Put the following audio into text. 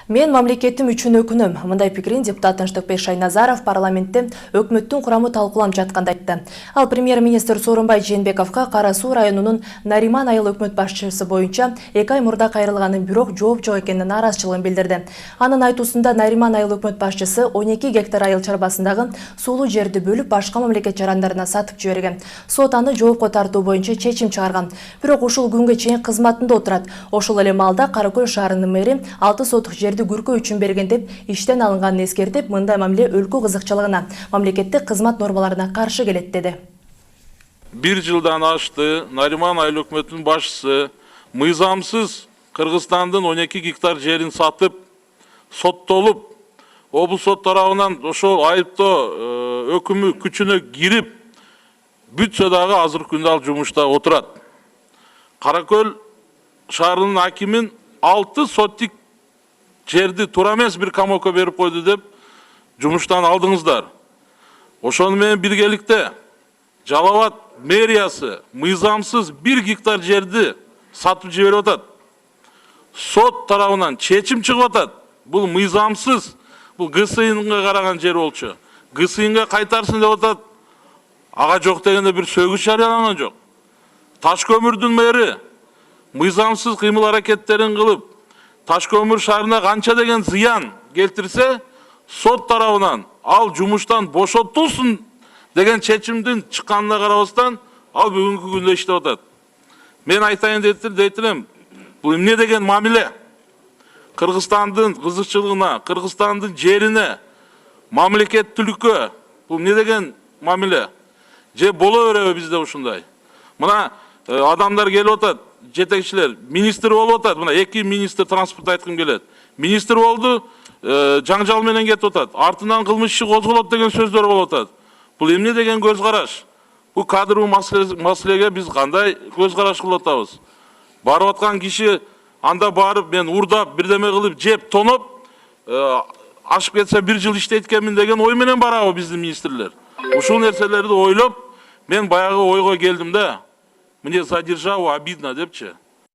Мен мамлекетим үчүн өкүнөм. Мындай пикирин депутат Тынчтыкбек Шайназаров парламентте өкмөттүн курамы талкууланып жатканда айтты. Ал премьер-министр Сооронбай Жээнбековго Кара Суу районунун Нариман айыл өкмөт башчысы боюнча 2 ай мурда кайрылганын, бирок жооп жок экенин нааразычылыгын билдирди. Анын айтуусунда Нариман айыл өкмөт башчысы 12 гектар айыл чарбасындагы суулуу жерди бөлүп башка мамлекет жарандарына сатып жиберген. Сот аны жоопко тартуу боюнча чечим чыгарган. Бирок ушул күнгө чейин кызматында отурат. Ошол эле маалда Кара Көл шаарынын мэри 6 сотук жерди күркөө үчүн берген деп иштен алынганын эскертип, мындай мамиле өлкө кызыкчылыгына, мамлекеттик кызмат нормаларына каршы келет деди. 1 жылдан ашты Нариман айыл өкмөтүнүн башчысы мыйзамсыз Кыргызстандын 12 гектар жерин сатып, соттолуп, облус сот тарабынан ошол айыптоо өкүмү күчүнө кирип, бүтсө дагы азыркы күндө ал жумушта отурат. Кара Көл шаарынын акимин 6 сотик жерди туура эмес бир камокко берип койду деп жумуштан алдыңыздар. Ошону менен биргеликте Жалал Абад мэриясы мыйзамсыз 1 гектар жерди сатып жиберип атат. Сот тарабынан чечим чыгып атат. Бул мыйзамсыз, бул ГСИНга караган жер болчу. ГСИНга кайтарсын деп атат. Ага жок дегенде бир сөгүш жарыяланган жок. Таш көмүрдүн мэри мыйзамсыз кыймыл аракеттерин кылып, Таш көмүр шаарына канча деген зыян келтирсе, сот тарабынан ал жумуштан бошотулсун деген чечимдин чыкканына карабастан, ал бүгүнкү күндө иштеп атат. Мен айтайын дейт элем, бул эмне деген мамиле? Кыргызстандын кызыкчылыгына, Кыргызстандын жерине, мамлекеттүүлүккө бул эмне деген мамиле? Же боло береби бизде ушундай? Мына адамдар келип атат, жетекчилер, министр болуп атат. Мына 2 министр транспорт айткым келет. Министр болду, жаңжал менен кетип атат. Артынан кылмыш иши козголот деген сөздөр болуп атат. Бул эмне деген көз караш? Бул кадрлуу маселеге биз кандай көз караш кылып атабыз? Барып аткан киши анда барып мен урдап, бирдеме кылып, жеп, тоноп, ашып кетсе 1 жыл иштейт экенмин деген ой менен барабы биздин министрлер? Ушул нерселерди ойлоп, мен баягы ойго келдим да, мне за державу обидно депчи.